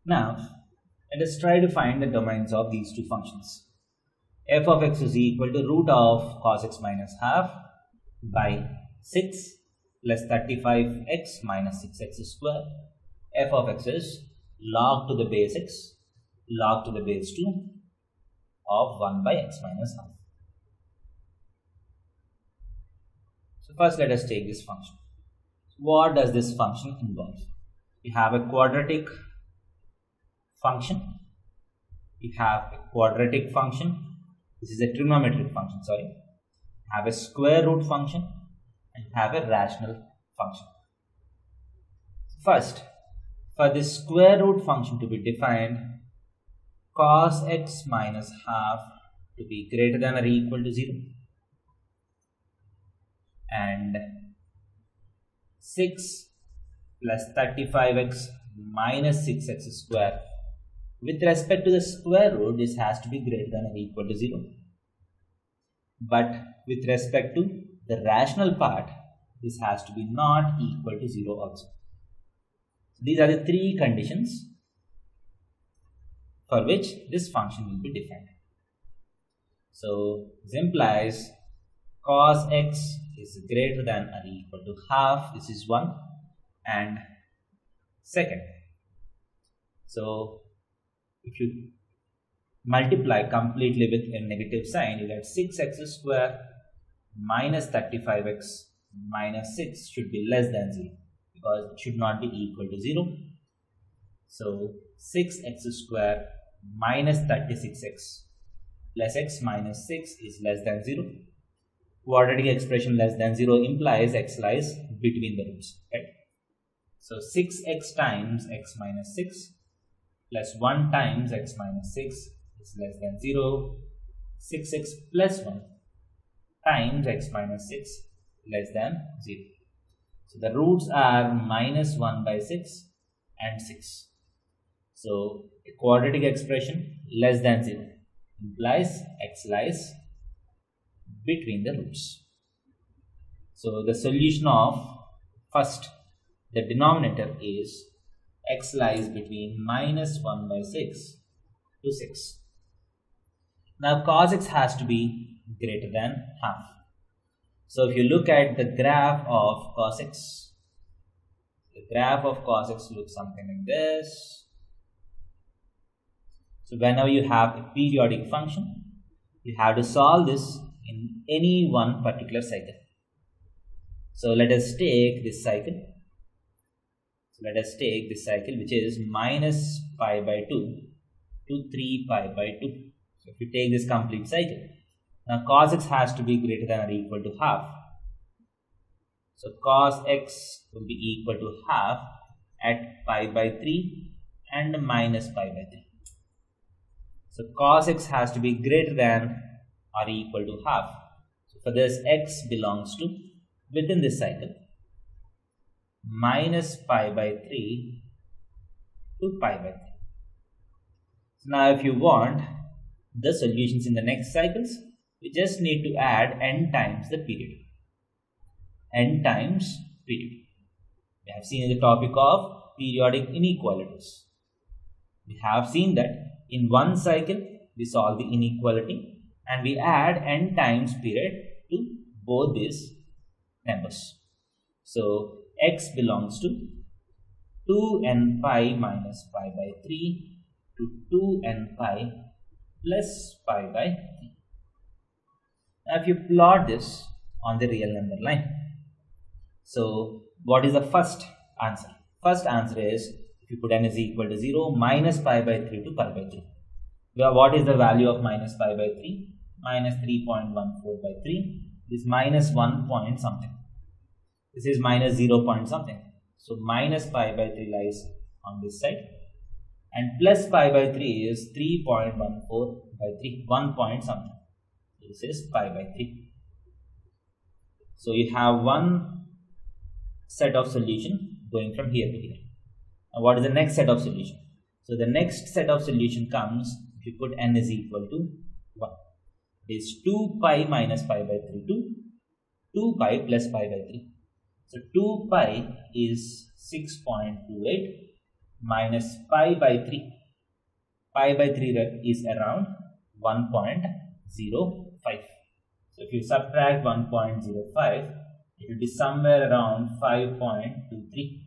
Now, let us try to find the domains of these two functions. F of x is equal to root of cos x minus half by 6 plus 35x minus 6x square. F of x is log to the base x, log to the base 2 of 1 by x minus half. So first let us take this function. What does this function involve? We have a quadratic function. We have a quadratic function. This is a trigonometric function, sorry. Have a square root function and have a rational function. First, for this square root function to be defined, cos x minus half to be greater than or equal to 0 and 6 plus 35x minus 6x square. With respect to the square root, this has to be greater than or equal to 0. But with respect to the rational part, this has to be not equal to 0 also. These are the three conditions for which this function will be defined. So this implies cos x is greater than or equal to half. This is one. And second, so if you multiply completely with a negative sign, you get 6x square minus 35x minus 6 should be less than 0 because it should not be equal to 0. So 6x square minus 36x plus x minus 6 is less than 0. Quadratic expression less than 0 implies x lies between the roots, right? So 6x times x minus 6 plus 1 times x minus 6 is less than 0. 6x plus 1 times x minus 6 less than 0. So the roots are minus 1 by 6 and 6. So a quadratic expression less than 0 implies x lies between the roots. So the solution of first, the denominator is x lies between minus 1 by 6 to 6. Now cos x has to be greater than half. So if you look at the graph of cos x, the graph of cos x looks something like this. So whenever you have a periodic function, you have to solve this in any one particular cycle. So let us take this cycle. Let us take this cycle, which is minus pi by 2 to 3 pi by 2. So if you take this complete cycle, now cos x has to be greater than or equal to half. So cos x will be equal to half at pi by 3 and minus pi by 3. So cos x has to be greater than or equal to half. So for this, x belongs to within this cycle minus pi by 3 to pi by 3. So now if you want the solutions in the next cycles, we just need to add n times the period. N times period. We have seen in the topic of periodic inequalities. We have seen that in one cycle we solve the inequality and we add n times period to both these numbers. So x belongs to 2n pi minus pi by 3 to 2n pi plus pi by 3. Now if you plot this on the real number line, so what is the first answer? First answer is, if you put n is equal to 0, minus pi by 3 to pi by 3. What is the value of minus pi by 3? Minus 3.14 by 3 is minus 1 point something. This is minus 0 point something. So minus pi by 3 lies on this side. And plus pi by 3 is 3.14 by 3, 1 point something. This is pi by 3. So you have one set of solution going from here to here. Now what is the next set of solution? So the next set of solution comes if you put n is equal to 1. It is 2 pi minus pi by 3 to 2 pi plus pi by 3. So 2 pi is 6.28 minus pi by 3. Pi by 3 is around 1.05. So if you subtract 1.05, it will be somewhere around 5.23.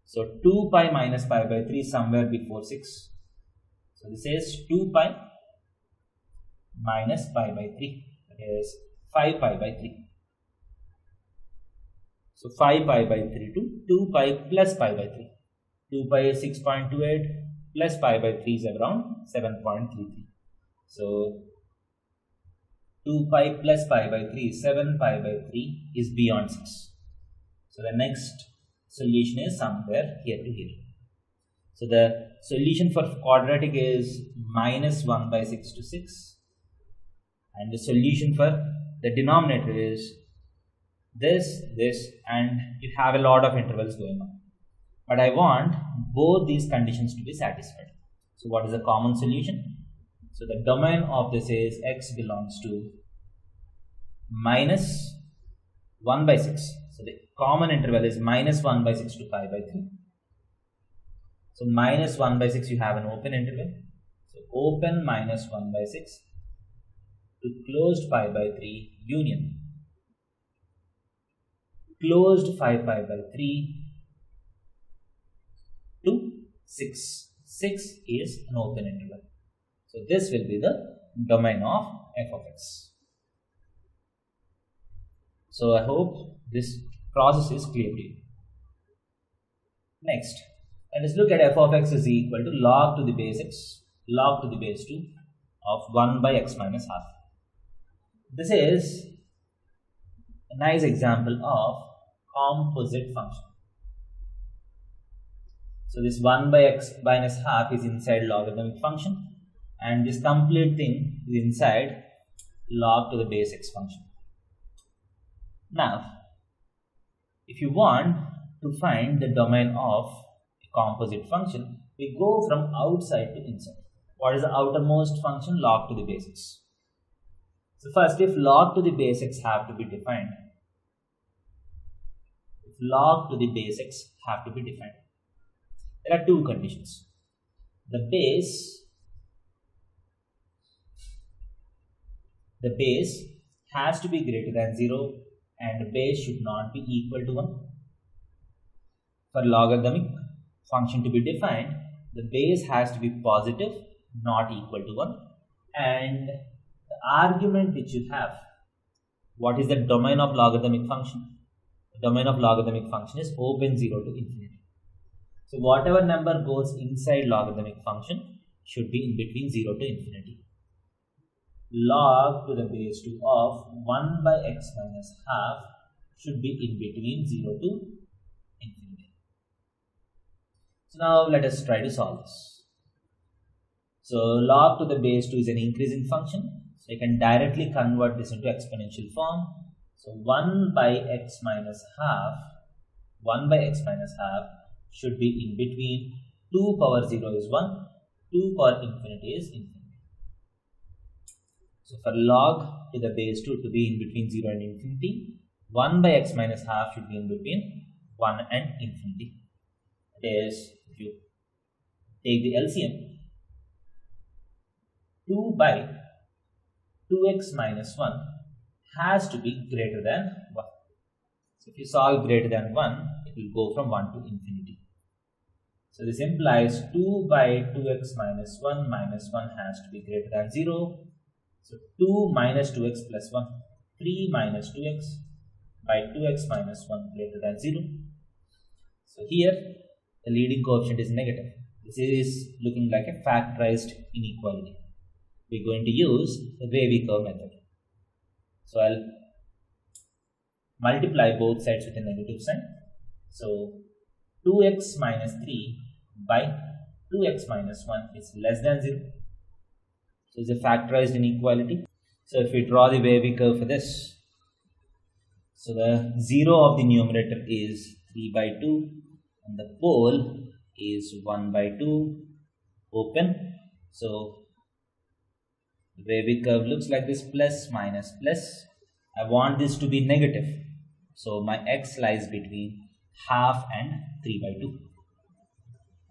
So 2 pi minus pi by 3 somewhere before 6. So this is 2 pi minus pi by 3. That is 5 pi by 3. So 5 pi by 3 to 2 pi plus pi by 3. 2 pi is 6.28 plus pi by 3 is around 7.33. So 2 pi plus pi by 3 is 7 pi by 3 is beyond 6. So the next solution is somewhere here to here. So the solution for quadratic is minus 1 by 6 to 6. And the solution for the denominator is this, and you have a lot of intervals going on. But I want both these conditions to be satisfied. So what is the common solution? So the domain of this is x belongs to minus 1 by 6. So the common interval is minus 1 by 6 to pi by 3. So minus 1 by 6 you have an open interval. So open minus 1 by 6 to closed pi by 3 union closed 5 pi by 3 to 6. 6 is an open interval. So this will be the domain of f of x. So I hope this process is clear to you. Next, let us look at f of x is equal to log to the base x, log to the base 2 of 1 by x minus half. This is a nice example of composite function. So this 1 by x minus half is inside logarithmic function, and this complete thing is inside log to the base x function. Now, if you want to find the domain of a composite function, we go from outside to inside. What is the outermost function? Log to the base x. So first, if log to the base x have to be defined, there are two conditions. The base has to be greater than 0 and the base should not be equal to 1. For logarithmic function to be defined, the base has to be positive, not equal to 1, and the argument which you have, what is the domain of logarithmic function? The domain of logarithmic function is open 0 to infinity. So whatever number goes inside logarithmic function should be in between 0 to infinity. Log to the base 2 of 1 by x minus half should be in between 0 to infinity. So now let us try to solve this. So log to the base 2 is an increasing function. So you can directly convert this into exponential form. So 1 by x minus half should be in between 2 power 0 is 1, 2 power infinity is infinity. So for log to the base 2 to be in between 0 and infinity, 1 by x minus half should be in between 1 and infinity. That is, if you take the LCM, 2 by 2x minus 1 has to be greater than 1. So if you solve greater than 1, it will go from 1 to infinity. So this implies 2 by 2x minus 1 has to be greater than 0. So 2 minus 2x plus 1, 3 minus 2x by 2x minus 1 greater than 0. So here the leading coefficient is negative. This is looking like a factorized inequality. We're going to use the wavy curve method. So I'll multiply both sides with a negative sign. So 2x minus 3 by 2x minus 1 is less than 0. So it's a factorized inequality. So if we draw the wavy curve for this, so the 0 of the numerator is 3 by 2 and the pole is 1 by 2 open. So the wavy curve looks like this, plus minus plus. I want this to be negative. So my x lies between half and 3 by 2.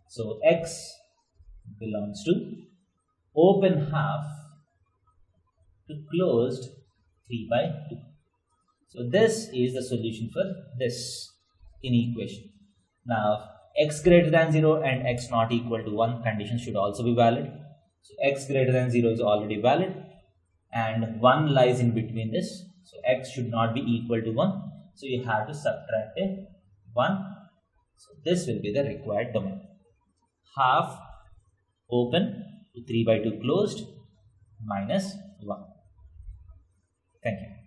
So x belongs to open half to closed 3 by 2. So this is the solution for this inequation. Now x greater than 0 and x not equal to 1 condition should also be valid. So x greater than 0 is already valid and 1 lies in between this. So x should not be equal to 1. So you have to subtract a 1. So this will be the required domain. Half open to 3 by 2 closed minus 1. Thank you.